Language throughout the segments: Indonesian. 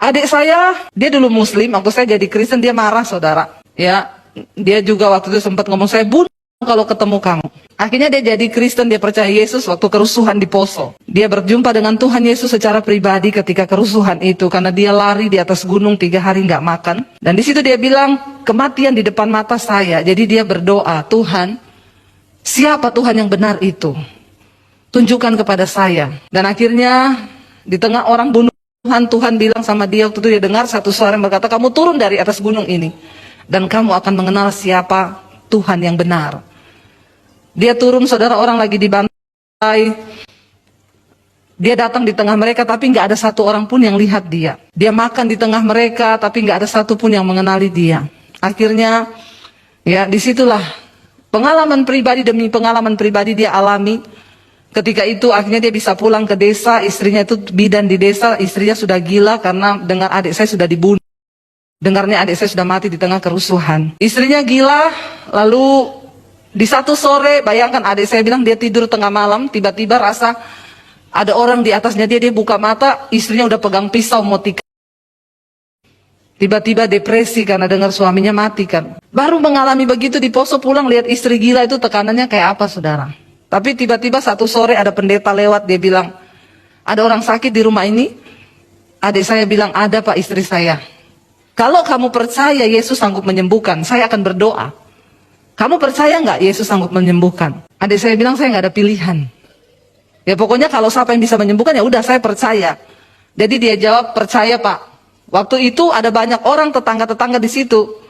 Adik saya, dia dulu Muslim, waktu saya jadi Kristen dia marah saudara. Ya, dia juga waktu itu sempat ngomong, saya bunuh kalau ketemu kamu. Akhirnya dia jadi Kristen, dia percaya Yesus waktu kerusuhan di Poso. Dia berjumpa dengan Tuhan Yesus secara pribadi ketika kerusuhan itu, karena dia lari di atas gunung 3 hari nggak makan. Dan di situ dia bilang, kematian di depan mata saya. Jadi dia berdoa, Tuhan, siapa Tuhan yang benar itu? Tunjukkan kepada saya. Dan akhirnya di tengah orang bunuh Tuhan bilang sama dia, waktu itu dia dengar satu suara yang berkata, kamu turun dari atas gunung ini dan kamu akan mengenal siapa Tuhan yang benar. Dia turun, saudara, orang lagi dibantai. Dia datang di tengah mereka tapi nggak ada satu orang pun yang lihat dia. Dia makan di tengah mereka tapi nggak ada satu pun yang mengenali dia. Akhirnya ya disitulah pengalaman pribadi demi pengalaman pribadi dia alami. Ketika itu akhirnya dia bisa pulang ke desa, istrinya itu bidan di desa, istrinya sudah gila karena dengar adik saya sudah dibunuh. Dengarnya adik saya sudah mati di tengah kerusuhan. Istrinya gila, lalu di satu sore, bayangkan adik saya bilang dia tidur tengah malam, tiba-tiba rasa ada orang di atasnya dia buka mata, istrinya udah pegang pisau mau tikar. Tiba-tiba depresi karena dengar suaminya mati kan. Baru mengalami begitu di Poso, pulang lihat istri gila itu tekanannya kayak apa saudara. Tapi tiba-tiba satu sore ada pendeta lewat, dia bilang, ada orang sakit di rumah ini. Adik saya bilang, ada pak, istri saya. Kalau kamu percaya Yesus sanggup menyembuhkan, saya akan berdoa. Kamu percaya nggak Yesus sanggup menyembuhkan? Adik saya bilang, saya nggak ada pilihan. Ya pokoknya kalau siapa yang bisa menyembuhkan, ya udah saya percaya. Jadi dia jawab, percaya pak. Waktu itu ada banyak orang tetangga-tetangga di situ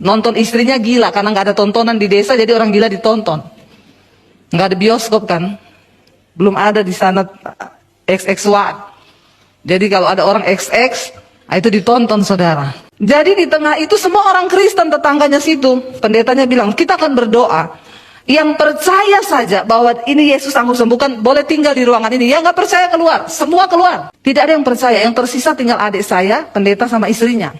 nonton istrinya gila karena nggak ada tontonan di desa, jadi orang gila ditonton. Nggak ada bioskop kan, belum ada di sana XX1. Jadi kalau ada orang XX, itu ditonton saudara. Jadi di tengah itu semua orang Kristen tetangganya situ, pendetanya bilang kita akan berdoa. Yang percaya saja bahwa ini Yesus sanggup sembuhkan boleh tinggal di ruangan ini. Yang nggak percaya keluar, semua keluar. Tidak ada yang percaya, yang tersisa tinggal adik saya, pendeta sama istrinya.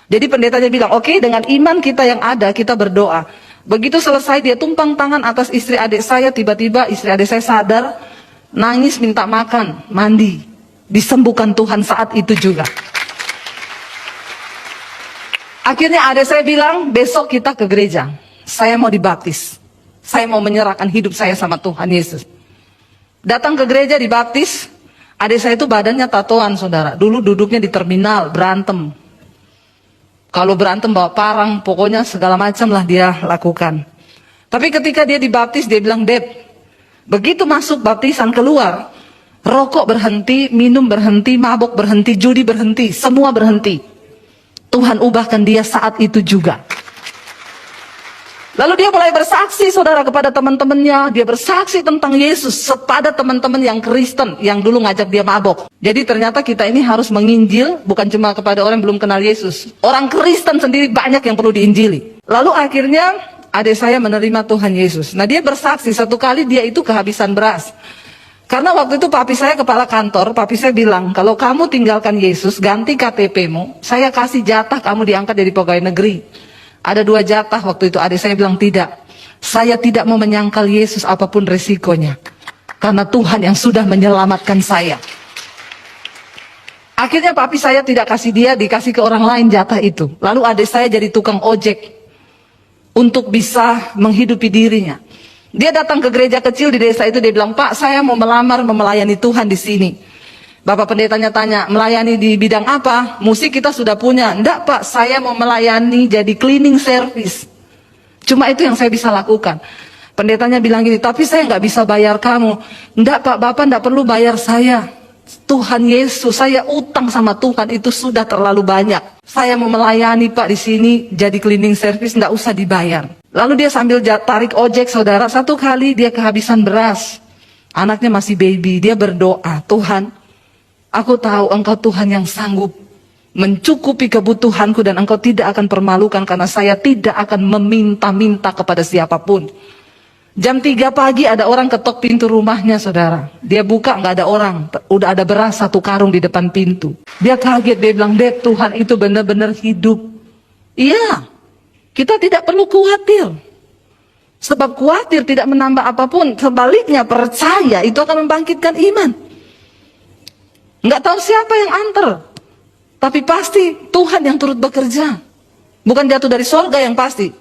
Jadi pendetanya bilang, oke, dengan iman kita yang ada kita berdoa. Begitu selesai dia tumpang tangan atas istri adik saya, tiba-tiba istri adik saya sadar, nangis minta makan, mandi. Disembuhkan Tuhan saat itu juga. Akhirnya adik saya bilang, besok kita ke gereja. Saya mau dibaptis. Saya mau menyerahkan hidup saya sama Tuhan Yesus. Datang ke gereja dibaptis. Adik saya itu badannya tatoan saudara. Dulu duduknya di terminal, berantem. Kalau berantem bawa parang, pokoknya segala macam lah dia lakukan. Tapi ketika dia dibaptis, dia bilang, Deb, begitu masuk baptisan keluar, rokok berhenti, minum berhenti, mabok berhenti, judi berhenti, semua berhenti. Tuhan ubahkan dia saat itu juga. Lalu dia mulai bersaksi saudara kepada teman-temannya. Dia bersaksi tentang Yesus kepada teman-teman yang Kristen yang dulu ngajak dia mabok. Jadi ternyata kita ini harus menginjil bukan cuma kepada orang yang belum kenal Yesus. Orang Kristen sendiri banyak yang perlu diinjili. Lalu akhirnya adik saya menerima Tuhan Yesus. Nah dia bersaksi satu kali dia itu kehabisan beras. Karena waktu itu papi saya kepala kantor, papi saya bilang, kalau kamu tinggalkan Yesus, ganti KTP-mu, saya kasih jatah kamu diangkat dari pegawai negeri. Ada 2 jatah waktu itu, adik saya bilang tidak. Saya tidak mau menyangkal Yesus apapun resikonya. Karena Tuhan yang sudah menyelamatkan saya. Akhirnya papi saya tidak kasih dia, dikasih ke orang lain jatah itu. Lalu adik saya jadi tukang ojek. Untuk bisa menghidupi dirinya. Dia datang ke gereja kecil di desa itu, dia bilang, Pak saya mau melamar melayani Tuhan di sini. Bapak pendetanya tanya, melayani di bidang apa? Musik kita sudah punya. Enggak pak, saya mau melayani jadi cleaning service. Cuma itu yang saya bisa lakukan. Pendetanya bilang gini, tapi saya nggak bisa bayar kamu. Enggak pak, bapak enggak perlu bayar saya. Tuhan Yesus, saya utang sama Tuhan itu sudah terlalu banyak. Saya mau melayani pak di sini jadi cleaning service, nggak usah dibayar. Lalu dia sambil tarik ojek saudara, satu kali dia kehabisan beras. Anaknya masih baby, dia berdoa, Tuhan, aku tahu engkau Tuhan yang sanggup mencukupi kebutuhanku dan engkau tidak akan permalukan karena saya tidak akan meminta-minta kepada siapapun. Jam 3 pagi ada orang ketok pintu rumahnya saudara. Dia buka nggak ada orang, udah ada beras 1 karung di depan pintu. Dia kaget, dia bilang, Dad, Tuhan itu benar-benar hidup. Iya, kita tidak perlu khawatir. Sebab khawatir tidak menambah apapun, sebaliknya percaya itu akan membangkitkan iman. Nggak tahu siapa yang antar. Tapi pasti Tuhan yang turut bekerja. Bukan jatuh dari sorga yang pasti.